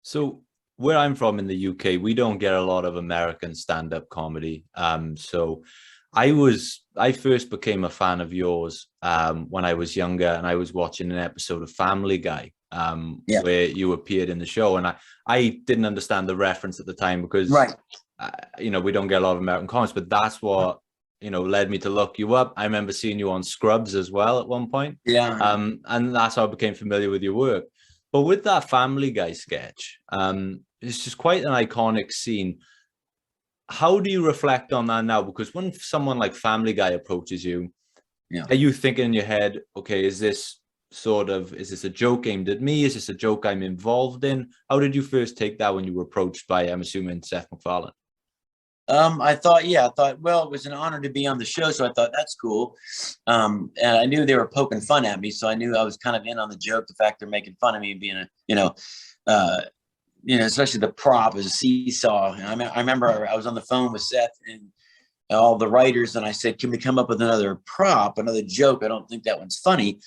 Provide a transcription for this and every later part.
So where I'm from in the UK, we don't get a lot of American stand-up comedy. So I first became a fan of yours when I was younger, and I was watching an episode of Family Guy Yeah, where you appeared in the show, and I didn't understand the reference at the time because right. we don't get a lot of American comics, but that's what led me to look you up. I remember seeing you on Scrubs as well at one point, Yeah. and that's how I became familiar with your work. But with that Family Guy sketch, it's just quite an iconic scene. How do you reflect on that now? Because when someone like Family Guy approaches you, Yeah. are you thinking in your head, okay, is this a joke aimed at me? Is this a joke I'm involved in? How did you first take that when you were approached by, I'm assuming, Seth MacFarlane? I thought, well, it was an honor to be on the show. So I thought that's cool. And I knew they were poking fun at me. So I knew I was kind of in on the joke, the fact they're making fun of me being uh, especially the prop as a seesaw. And I remember I was on the phone with Seth and all the writers, and I said, can we come up with another prop, another joke? I don't think that one's funny.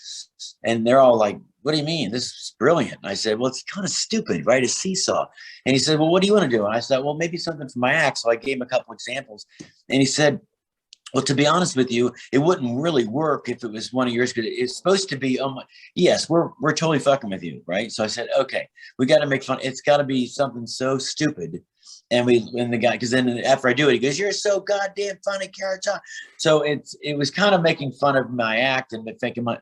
And they're all like, what do you mean? This is brilliant. And I said, well, it's kind of stupid, right? A seesaw. And he said, well, what do you want to do? And I said, well, maybe something for my act. So I gave him a couple examples. And he said, well, to be honest with you, it wouldn't really work if it was one of yours, because it's supposed to be, yes, we're totally fucking with you, right? So I said, okay, we got to make fun. It's got to be something so stupid. And the guy, because then after I do it, he goes, "You're so goddamn funny, Carrot Top." So it was kind of making fun of my act and thinking But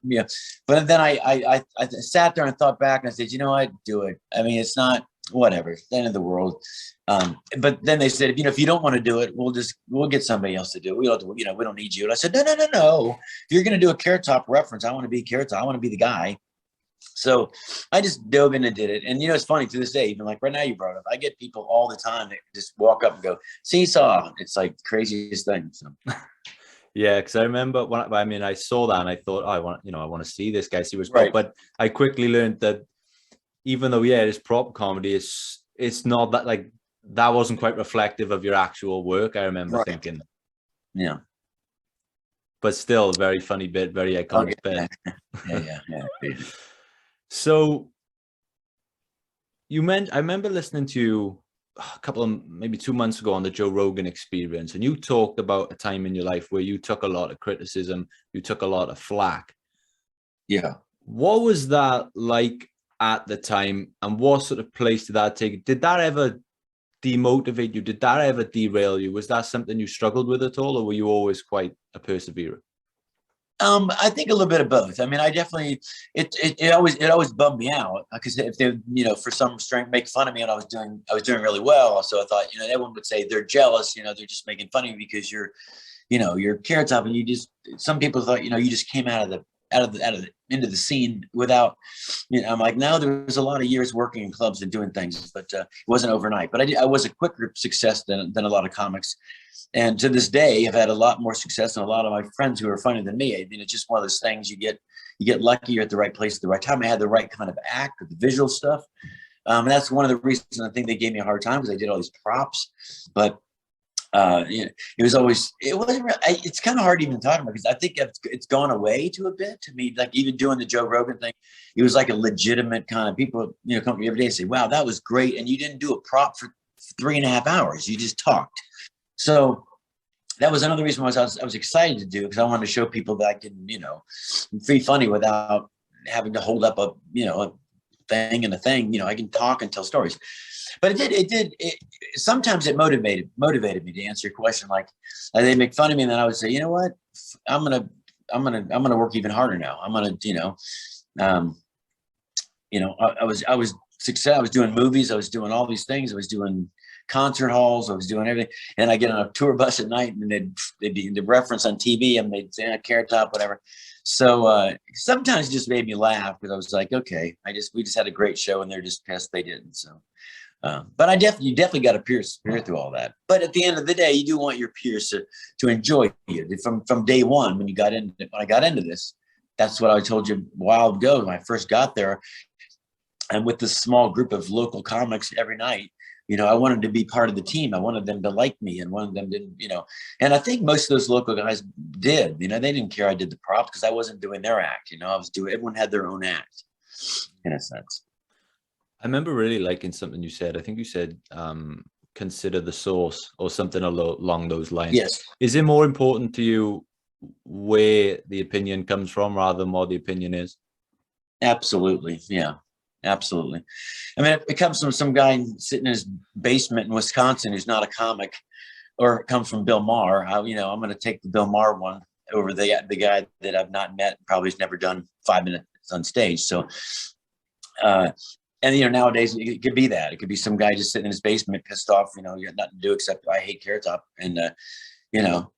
then I sat there and thought back and I said, I'd do it. I mean, it's not whatever, it's the end of the world. But then they said, if you don't want to do it, we'll get somebody else to do it. We don't, we don't need you. And I said, no. If you're going to do a Carrot Top reference, I want to be Carrot Top. I want to be the guy. So I just dove in and did it. And, it's funny to this day, even like right now you brought it up, I get people all the time that just walk up and go, seesaw. It's like the craziest thing. So. Yeah, because I remember I saw that and I thought, oh, I want to see this guy, see what's Right. But I quickly learned that even though, yeah, it is prop comedy, it's not that, like, that wasn't quite reflective of your actual work. I remember thinking, yeah, but still a very funny bit, very iconic bit. Yeah. So I remember listening to you a couple of, maybe 2 months ago on the Joe Rogan Experience, and you talked about a time in your life where you took a lot of criticism, you took a lot of flack. Yeah. What was that like at the time, and what sort of place did that take? Did that ever demotivate you? Did that ever derail you? Was that something you struggled with at all, or were you always quite a perseverer? I think a little bit of both. I mean, I definitely it always bummed me out because if they for some strength make fun of me and I was doing really well, so I thought everyone would say they're jealous, they're just making fun of you because you're Carrot Top, and some people thought you just came out of the into the scene without I'm like, no, there was a lot of years working in clubs and doing things, but it wasn't overnight. But I was a quicker success than a lot of comics. And to this day, I've had a lot more success than a lot of my friends who are funnier than me. I mean, it's just one of those things you get lucky, you're at the right place at the right time. I had the right kind of act with the visual stuff. And that's one of the reasons I think they gave me a hard time, because I did all these props. But it wasn't real, it's kind of hard to even talk about, because I think it's gone away to a bit. To me, like even doing the Joe Rogan thing, it was like a legitimate kind of people, come to me every day and say, wow, that was great. And you didn't do a prop for 3.5 hours. You just talked. So that was another reason why I was excited to do it, because I wanted to show people that I can, be funny without having to hold up a thing and a thing. I can talk and tell stories. But sometimes it motivated me to answer your question. Like they make fun of me, and then I would say, you know what, I'm gonna work even harder now. I'm gonna, I was success. I was doing movies. I was doing all these things. I was doing concert halls. I was doing everything. And I get on a tour bus at night, and they'd be the reference on TV, and they'd say Carrot Top, whatever. So sometimes it just made me laugh, because I was like, okay, we just had a great show, and they're just pissed they didn't. So, but you definitely got to persevere through all that. But at the end of the day, you do want your peers to enjoy you from day one. When I got into this, that's what I told you a while ago when I first got there. And with this small group of local comics every night, I wanted to be part of the team. I wanted them to like me, and one of them didn't, and I think most of those local guys did, they didn't care I did the props, because I wasn't doing their act. Everyone had their own act in a sense. I remember really liking something you said. I think you said consider the source or something along those lines. Yes, Is it more important to you where the opinion comes from rather than what the opinion is? absolutely. Yeah, absolutely. I mean, it comes from some guy sitting in his basement in Wisconsin who's not a comic, or it comes from Bill Maher. I'm going to take the Bill Maher one over the guy that I've not met, probably has never done 5 minutes on stage. So, and nowadays it could be that. It could be some guy just sitting in his basement, pissed off. You got nothing to do except I hate Carrot Top, and you know,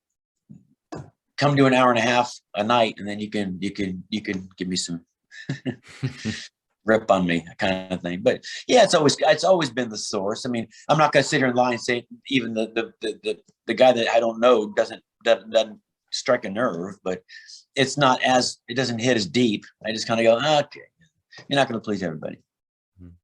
come to an hour and a half a night, and then you can give me some rip on me kind of thing. But yeah, it's always been the source. I mean, I'm not going to sit here and lie and say even the guy that I don't know doesn't strike a nerve, but it doesn't hit as deep. I just kind of go, okay, you're not going to please everybody.